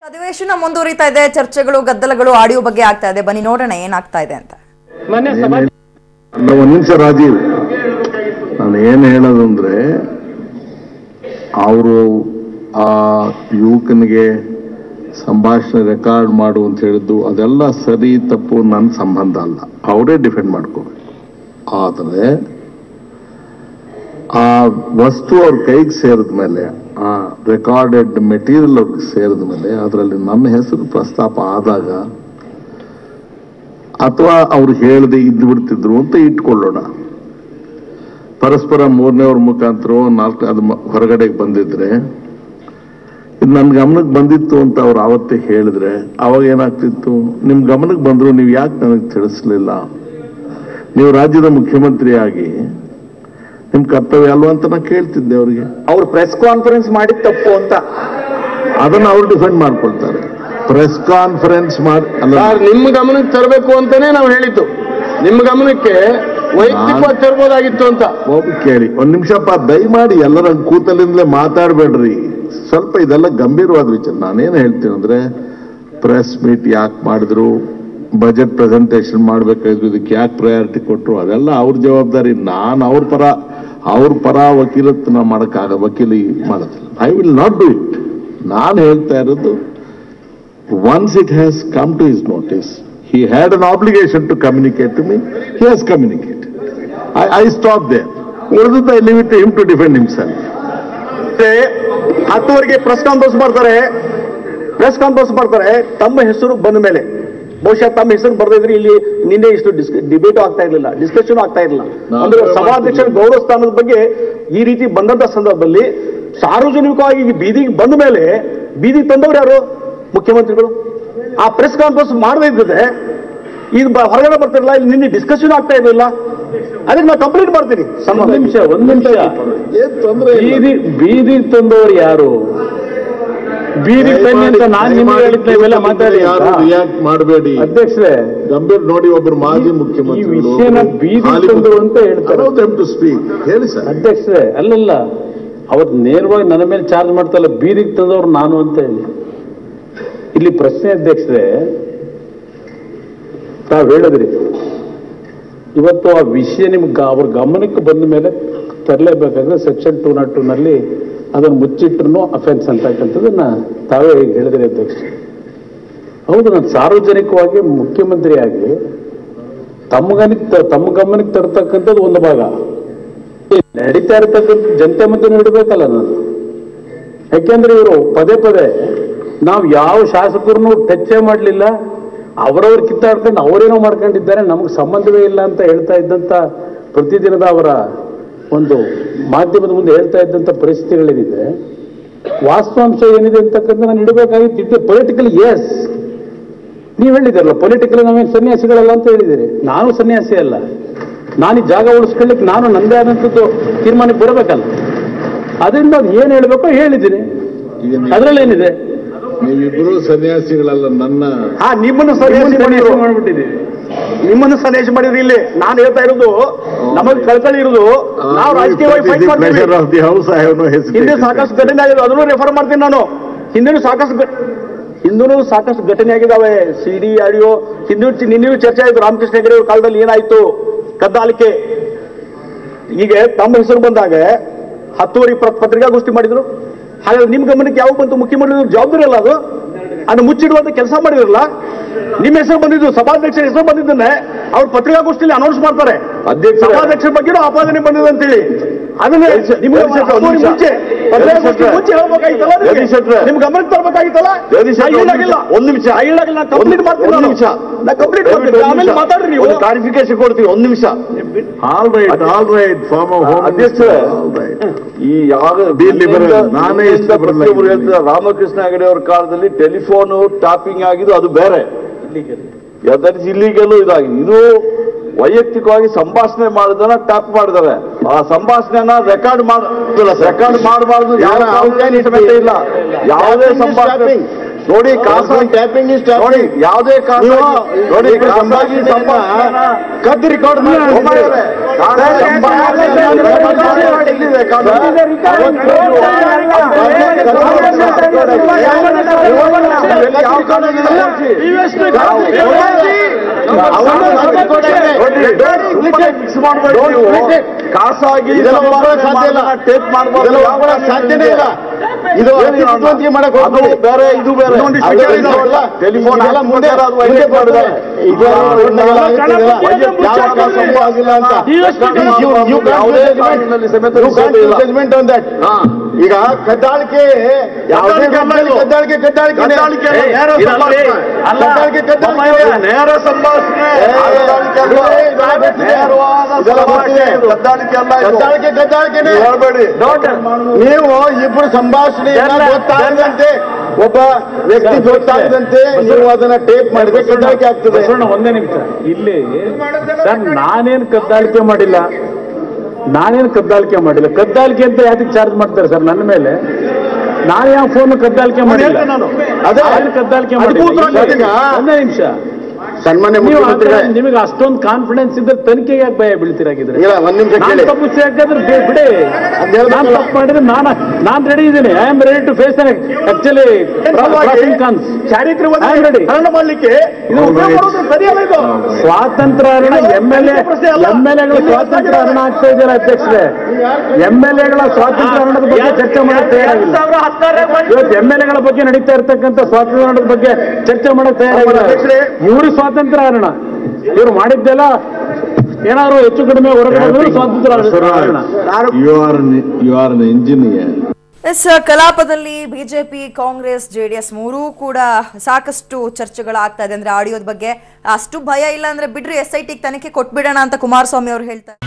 ಅಧಿವೇಶನ ಮುಂದುವರಿತಾ ಇದೆ. ಚರ್ಚೆಗಳು, ಗದ್ದಲಗಳು ಆಡಿಯೋ ಬಗ್ಗೆ ಆಗ್ತಾ ಇದೆ. ಬನ್ನಿ ನೋಡೋಣ ಏನಾಗ್ತಾ ಇದೆ ಅಂತ. ಒಂದು ನಿಮಿಷ ರಾಜೀವ್, ನಾನು ಏನು ಹೇಳೋದಂದ್ರೆ, ಅವರು ಆ ಯುವಕನಿಗೆ ಸಂಭಾಷಣೆ ರೆಕಾರ್ಡ್ ಮಾಡು ಅಂತ ಹೇಳಿದ್ದು ಅದೆಲ್ಲ ಸರಿ ತಪ್ಪು ನನ್ನ ಸಂಬಂಧ ಅಲ್ಲ, ಅವರೇ ಡಿಫೆಂಡ್ ಮಾಡ್ಕೋಬೇಕು. ಆದರೆ ಆ ವಸ್ತು ಅವ್ರ ಕೈಗೆ ಸೇರಿದ ಮೇಲೆ, ಆ ರೆಕಾರ್ಡೆಡ್ ಮೆಟೀರಿಯಲ್ ಅವ್ರಿಗೆ ಸೇರಿದ ಮೇಲೆ ಅದರಲ್ಲಿ ನನ್ನ ಹೆಸರು ಪ್ರಸ್ತಾಪ ಆದಾಗ, ಅಥವಾ ಅವ್ರು ಹೇಳದೆ ಇದ್ದು ಬಿಡ್ತಿದ್ರು ಅಂತ ಇಟ್ಕೊಳ್ಳೋಣ. ಪರಸ್ಪರ ಮೂರನೇವ್ರ ಮುಖಾಂತರ ಅದು ಹೊರಗಡೆಗೆ ಬಂದಿದ್ರೆ, ಇದು ನನ್ನ ಗಮನಕ್ಕೆ ಬಂದಿತ್ತು ಅಂತ ಅವ್ರು ಆವತ್ತೇ ಹೇಳಿದ್ರೆ ಅವಾಗ ಏನಾಗ್ತಿತ್ತು? ನಿಮ್ ಗಮನಕ್ಕೆ ಬಂದ್ರು ನೀವು ಯಾಕೆ ನನಗೆ ತಿಳಿಸ್ಲಿಲ್ಲ? ನೀವು ರಾಜ್ಯದ ಮುಖ್ಯಮಂತ್ರಿಯಾಗಿ ನಿಮ್ ಕರ್ತವ್ಯ ಅಲ್ವಾ ಅಂತ ನಾ ಕೇಳ್ತಿದ್ದೆ ಅವ್ರಿಗೆ. ಅವ್ರು ಪ್ರೆಸ್ ಕಾನ್ಫರೆನ್ಸ್ ಮಾಡಿದ ತಪ್ಪು ಅಂತ ಅದನ್ನ ಅವ್ರು ಡಿಫೆಂಡ್ ಮಾಡ್ಕೊಳ್ತಾರೆ. ಪ್ರೆಸ್ ಕಾನ್ಫರೆನ್ಸ್ ಮಾಡಿ ನಿಮ್ಮ ಗಮನಕ್ಕೆ ತರಬೇಕು ಅಂತಾನೆ ನಾವು ಹೇಳಿದ್ದು. ನಿಮ್ಮ ಗಮನಕ್ಕೆ ವೈಯಕ್ತಿಕವಾಗಿ ತರಬಹುದಾಗಿತ್ತು ಅಂತ. ಕೇಳಿ ಒಂದ್ ನಿಮಿಷಪ್ಪ, ದಯಮಾಡಿ ಎಲ್ಲರ ಕೂತಲಿಂದಲೇ ಮಾತಾಡಬೇಡ್ರಿ. ಸ್ವಲ್ಪ ಇದೆಲ್ಲ ಗಂಭೀರವಾದ ವಿಚಾರ. ನಾನೇನು ಹೇಳ್ತೀನಿ ಅಂದ್ರೆ, ಪ್ರೆಸ್ ಮೀಟ್ ಯಾಕೆ ಮಾಡಿದ್ರು, ಬಜೆಟ್ ಪ್ರೆಸೆಂಟೇಷನ್ ಮಾಡ್ಬೇಕಾದ್ರು, ಇದಕ್ಕೆ ಯಾಕೆ ಪ್ರಯಾರಿಟಿ ಕೊಟ್ಟರು, ಅದೆಲ್ಲ ಅವ್ರ ಜವಾಬ್ದಾರಿ. ನಾನು ಅವ್ರ ಪರ ವಕೀಲತ್ನ ವಕೀಲಿ ಮಾಡೋದಿಲ್ಲ. I will not do it. ನಾನು ಹೇಳ್ತಾ ಇರೋದು, once it has come to his notice, he had an obligation to communicate to me. He has communicated. I stop there. I leave it to him to defend himself. 10 press conference ಮಾಡ್ತಾರೆ. ತಮ್ಮ ಹೆಸರು ಬಂದ ಮೇಲೆ, ಬಹುಶಃ ತಮ್ಮ ಹೆಸರು ಬರ್ದಿದ್ರೆ ಇಲ್ಲಿ ನಿನ್ನೆ ಇಷ್ಟು ಡಿಬೇಟ್ ಆಗ್ತಾ ಇರಲಿಲ್ಲ, ಡಿಸ್ಕಷನ್ ಆಗ್ತಾ ಇರಲಿಲ್ಲ. ಅಂದ್ರೆ ಸಭಾಧ್ಯಕ್ಷರ ಗೌರವ ಸ್ಥಾನದ ಬಗ್ಗೆ ಈ ರೀತಿ ಬಂದಂತ ಸಂದರ್ಭದಲ್ಲಿ ಸಾರ್ವಜನಿಕವಾಗಿ ಬೀದಿಗೆ ಬಂದ ಮೇಲೆ ಬೀದಿಗೆ ತಂದವರು ಯಾರು? ಮುಖ್ಯಮಂತ್ರಿಗಳು. ಆ ಪ್ರೆಸ್ ಕಾನ್ಫರೆನ್ಸ್ ಮಾಡದೇ ಇದ್ದದೆ ಇದು ಹೊರಗಡೆ ಬರ್ತಿರಲಿಲ್ಲ, ಇಲ್ಲಿ ನಿನ್ನೆ ಡಿಸ್ಕಷನ್ ಆಗ್ತಾ ಇರಲಿಲ್ಲ. ಅದಕ್ಕೆ ನಾನು ಕಂಪ್ಲೀಟ್ ಮಾಡ್ತೀನಿ. ಒಂದ್ ನಿಮಿಷ ಬೀದಿಗೆ ತಂದವರು ಯಾರು? ಬೀದಿಗೆ ತನ್ನಿ ಅಂತ ನಾನು ನಿಮ್ಗೆ ಹೇಳಿದ್ದೆ. ಇವೆಲ್ಲ ಮಾತಾಡಿ, ಯಾರು ರಿಯಾಕ್ಟ್ ಮಾಡಬೇಡಿ ಅಧ್ಯಕ್ಷರೇ. ಗಂಭೀರ್ ನೋಡಿ, ಒಬ್ಬರು ಮಾಜಿ ಮುಖ್ಯಮಂತ್ರಿ ಈ ವಿಷಯನ ಬೀದಿಗೆ ತಂದರು ಅಂತ ಹೇಳ್ತಾರೆ. ಹೇಳಿ ಸರ್. ಅಧ್ಯಕ್ಷರೇ, ಅಲ್ಲಲ್ಲ, ಅವತ್ತು ನೇರವಾಗಿ ನನ್ನ ಮೇಲೆ ಚಾರ್ಜ್ ಮಾಡ್ತಲ್ಲ, ಬೀದಿಗೆ ತಂದವ್ರು ನಾನು ಅಂತ ಹೇಳಿ. ಇಲ್ಲಿ ಪ್ರಶ್ನೆ ಅಧ್ಯಕ್ಷರೇ, ತಾವು ಹೇಳಿದ್ರಿ ಇವತ್ತು ಆ ವಿಷಯ ನಿಮ್ಗೆ ಅವ್ರ ಗಮನಕ್ಕೆ ಬಂದ ಮೇಲೆ ತರಲೇಬೇಕಾದ್ರೆ ಸೆಕ್ಷನ್ 202 ನಲ್ಲಿ ಅದನ್ನು ಮುಚ್ಚಿಟ್ರು ಅಫೆನ್ಸ್ ಅಂತಕ್ಕಂಥದ್ದನ್ನ ತಾವೇ ಹೇಳಿದ್ರಿ ಅಧ್ಯಕ್ಷ. ಹೌದು, ನಾನು ಸಾರ್ವಜನಿಕವಾಗಿ ಮುಖ್ಯಮಂತ್ರಿಯಾಗಿ ತಮ್ಮ ಗಮನಕ್ಕೆ ತರ್ತಕ್ಕಂಥದ್ದು ಒಂದು ಭಾಗ, ನಡೀತಾ ಇರತಕ್ಕಂಥ ಜನತೆ ಮಧ್ಯೆ ನೀಡಬೇಕಲ್ಲ ನಾನು. ಯಾಕೆಂದ್ರೆ ಇವರು ಪದೇ ಪದೇ ನಾವು ಯಾವ ಶಾಸಕರನ್ನು ಟಚ್ಚೇ ಮಾಡಲಿಲ್ಲ, ಅವರವ್ರು ಕಿತ್ತಾಡ್ಕೊಂಡು ಅವರೇನೋ ಮಾಡ್ಕೊಂಡಿದ್ದಾರೆ, ನಮಗೆ ಸಂಬಂಧವೇ ಇಲ್ಲ ಅಂತ ಹೇಳ್ತಾ ಇದ್ದಂಥ ಪ್ರತಿದಿನದ ಅವರ ಒಂದು ಮಾಧ್ಯಮದ ಮುಂದೆ ಹೇಳ್ತಾ ಇದ್ದಂಥ ಪರಿಸ್ಥಿತಿಗಳೇನಿದೆ, ವಾಸ್ತವಾಂಶ ಏನಿದೆ ಅಂತಕ್ಕಂಥ ನಾನು ಇಡಬೇಕಾಗಿತ್ತು. ಪೊಲಿಟಿಕಲ್, ಎಸ್, ನೀವು ಹೇಳಿದಿರಲ್ಲ, ಪೊಲಿಟಿಕಲ್ ನಾವೇನು ಸನ್ಯಾಸಿಗಳಲ್ಲ ಅಂತ ಹೇಳಿದ್ದೀರಿ. ನಾನು ಸನ್ಯಾಸಿ ಅಲ್ಲ. ನಾನು ಈ ಜಾಗ ಉಳಿಸ್ಕೊಳ್ಳಿಕ್ಕೆ ನಾನು ನನ್ನದೇ ಆದಂಥದ್ದು ತೀರ್ಮಾನಕ್ಕೆ ಬರಬೇಕಲ್ಲ. ಅದರಿಂದ ಅದು ಏನು ಹೇಳಬೇಕೋ ಹೇಳಿದ್ದೀನಿ. ಅದರಲ್ಲೇನಿದೆ? ನೀವಿಬ್ರು ಸನ್ಯಾಸಿಗಳಲ್ಲ. ನಿಮ್ಮನ್ನು ಸನ್ಯಾಸಿ ಮಾಡಿಬಿಟ್ಟಿದ್ದೀವಿ. ನಿಮ್ಮನ್ನು ಸನ್ಯಾಸಿ ಮಾಡಿದ್ರಿ. ಇಲ್ಲಿ ನಾನು ಹೇಳ್ತಾ ಇರೋದು, ನಮಗೆ ಕಳ್ಕಳಿ ಇರೋದು, ನಾವು ರಾಜಕೀಯವಾಗಿ ಫೈಟ್ ಮಾಡ್ತೀವಿ. ಹಿಂದೆ ಸಾಕಷ್ಟು ಘಟನೆ ಆಗಿದೆ, ಅದನ್ನು ರೆಫರ್ ಮಾಡ್ತೀನಿ ನಾನು. ಹಿಂದೆನೂ ಸಾಕಷ್ಟು ಘಟನೆ ಆಗಿದ್ದಾವೆ. CD ಆಡಿಯೋ ನಿನ್ನೆಯೂ ಚರ್ಚೆ ಆಯಿತು. ರಾಮಕೃಷ್ಣ ಹೆಗಡೆ ಅವ್ರ ಕಾಲದಲ್ಲಿ ಏನಾಯ್ತು ಕದ್ದಾಲಿಕೆ. ಈಗ ತಮ್ಮ ಹೆಸರು ಬಂದಾಗ 10 ಪತ್ರಿಕಾಗೋಷ್ಠಿ ಮಾಡಿದ್ರು. ಹಾಗಾದ್ರೆ ನಿಮ್ ಗಮನಕ್ಕೆ ಯಾವ ಬಂತು? ಮುಖ್ಯಮಂತ್ರಿ ಜವಾಬ್ದಾರಿ ಅಲ್ಲ ಅದು ಮುಚ್ಚಿಡುವಂತ ಕೆಲಸ ಮಾಡಿದ್ರಲ್ಲ. ನಿಮ್ಮ ಹೆಸರು ಬಂದಿದ್ದು, ಸಭಾಧ್ಯಕ್ಷರ ಹೆಸರು ಬಂದಿದ್ದನ್ನೇ ಅವ್ರು ಪತ್ರಿಕಾಗೋಷ್ಠಿಯಲ್ಲಿ ಅನೌನ್ಸ್ ಮಾಡ್ತಾರೆ. ಸಭಾಧ್ಯಕ್ಷರ ಬಗ್ಗೆ ಆಪಾದನೆ ಬಂದಿದೆ ಅಂತೇಳಿ. ಅದನ್ನೇ ನಿಮ್ಗೆ ಮುಂಚೆ ಹೇಳ್ಬೇಕಾಗಿತ್ತಲ್ಲ, ನಿಮ್ ಗಮನಕ್ಕೆ ತರಬೇಕಾಗಿತ್ತಲ್ಲ. ಒಂದ್ ನಿಮಿಷ ಕಂಪ್ಲೀಟ್ ಮಾಡ್ತೀನಿ, ಆಮೇಲೆ ಮಾತಾಡ್ರಿ ನೀವು. ಕ್ಲಾರಿಫಿಕೇಶನ್ ಕೊಡ್ತೀವಿ. ಒಂದ್ ನಿಮಿಷ. ಆಲ್ ರೈಟ್ ಫಾರ್ಮರ್ ಹೋಮ್ ಅಧ್ಯಕ್ಷ, ಈ ನಾನೇ ಪ್ರತಿಯೊಬ್ಬರು ಹೇಳ್ತಾರೆ, ರಾಮಕೃಷ್ಣ ಹೆಗಡೆ ಅವರ ಕಾಲದಲ್ಲಿ ಟೆಲಿಫೋನ್ ಟಾಪಿಂಗ್ ಆಗಿದ್ದು ಅದು ಬೇರೆ, ಇಲ್ಲಿಗಲ್ಲೂ ಇದಾಗಿದೆ. ಇದು ವೈಯಕ್ತಿಕವಾಗಿ ಸಂಭಾಷಣೆ ಮಾಡೋದನ್ನ ಟ್ಯಾಪ್ ಮಾಡಿದ್ದಾರೆ. ಆ ಸಂಭಾಷಣೆನ ರೆಕಾರ್ಡ್ ಮಾಡಬಾರ್ದು. ಯಾವ ಇಲ್ಲ, ಯಾವುದೇ ಸಂಭಾಷಣೆ ನೋಡಿ ಖಾಸಗಿ ಟ್ಯಾಪಿಂಗ್ ನೋಡಿ ಯಾವುದೇ ನೋಡಿ ಖಾಸಗಿ ಕದ್ದು ರೆಕಾರ್ಡ್ ಖಾಸಗಿ ಟೇಪ್ ಮಾಡಬಹುದು ಸಾಧ್ಯನೇ ಇಲ್ಲ. ಇದು ಬೇರೆ ಇದು ಬೇರೆ ಟೆಲಿಫೋನ್ ಎಲ್ಲ ಮುಂದೆ ಈಗ ಕದ್ದಾಳಿಕೆ ನೇರ ಸಂಭಾಷಣೆ ಹೇಳ್ಬೇಡಿ. ನೀವು ಇಬ್ಬರು ಸಂಭಾಷಣೆ ಗೊತ್ತಾಗದಂತೆ ಒಬ್ಬ ವ್ಯಕ್ತಿ ಗೊತ್ತಾಗದಂತೆ ನೀವು ಅದನ್ನ ಟೇಪ್ ಮಾಡಿದ್ರೆ ಕದ್ದಾಳಿಕೆ ಆಗ್ತದೆ. ಒಂದೇ ನಿಮಿಷ ಇಲ್ಲಿ ಸರ್, ನಾನೇನು ಕದ್ದಾಳಿಕೆ ಮಾಡಿಲ್ಲ. ಕದ್ದಾಳಿಕೆ ಅಂತ ಯಾಕೆ ಚಾರ್ಜ್ ಮಾಡ್ತಾರೆ ಸರ್ ನನ್ನ ಮೇಲೆ? ನಾನು ಯಾವ ಫೋನ್ ಕದ್ದಾಳಿಕೆ ಮಾಡಿಲ್ಲ. ಅದೇ ಕದ್ದಾಳಿಕೆ ಮಾಡಿಲ್ಲ. ಒಂದೇ ನಿಮಿಷ, ಸನ್ಮಾನ್ಯ ನಿಮಗೆ ಅಷ್ಟೊಂದು ಕಾನ್ಫಿಡೆನ್ಸ್ ಇದ್ರೆ ತನಿಖೆಗೆ ಯಾಕೆ ಭಯ ಬೀಳ್ತಿರಾಗಿದ್ರೆ? ಒಂದ್ ನಿಮಿಷ ತಪ್ಪು ಯಾಕಂದ್ರೆ ಬಿಡಿ, ನಾನು ತಪ್ಪು ಮಾಡಿದ್ರೆ ನಾನು ರೆಡಿ ಇದ್ದೀನಿ. I am ready to face actually ಚಾರಿತ್ರ್ಯ ಮಾಡಲಿಕ್ಕೆ ಸ್ವಾತಂತ್ರ್ಯ ಹರಣ ಎಂ.ಎಲ್.ಎಗಳ ಸ್ವಾತಂತ್ರ್ಯ ಹರಣ ಆಗ್ತಾ ಇದೆಯಲ್ಲ ಅಧ್ಯಕ್ಷರೇ. ಎಂ.ಎಲ್.ಎಗಳ ಸ್ವಾತಂತ್ರ್ಯ ಹರಣದ ಬಗ್ಗೆ ಚರ್ಚೆ ಮಾಡಕ್ ತಯಾರಾಗಿಲ್ಲ. ಇವತ್ತು ಎಂ.ಎಲ್.ಎಗಳ ಬಗ್ಗೆ ನಡೀತಾ ಇರ್ತಕ್ಕಂಥ ಸ್ವಾತಂತ್ರ್ಯ ಹರಣದ ಬಗ್ಗೆ ಚರ್ಚೆ ಮಾಡಕ್ ತಯಾರಾಗಿಲ್ಲ. ಇವರು ಸ್ವಾತಂತ್ರ್ಯ ಹರಣ ಇವರು ಮಾಡಿದ್ದೆಲ್ಲ ಏನಾದ್ರು ಹೆಚ್ಚು ಕಡಿಮೆ ಹೊರಗಡೆ ಸ್ವಾತಂತ್ರ್ಯ ಹರಣ. You are an engineer. ಕಲಾಪದಲ್ಲಿ ಬಿಜೆಪಿ, ಕಾಂಗ್ರೆಸ್, ಜೆಡಿಎಸ್ ಮೂರೂ ಕೂಡ ಸಾಕಷ್ಟು ಚರ್ಚೆಗಳಾಗ್ತಾ ಇದೆ. ಅಂದ್ರೆ ಆಡಿಯೋದ ಬಗ್ಗೆ ಅಷ್ಟು ಭಯ ಇಲ್ಲ ಅಂದ್ರೆ ಬಿಡ್ರಿ, SIT ತನಿಖೆ ಕೊಟ್ಬಿಡೋಣ ಅಂತ ಕುಮಾರಸ್ವಾಮಿ ಅವರು ಹೇಳ್ತಾರೆ.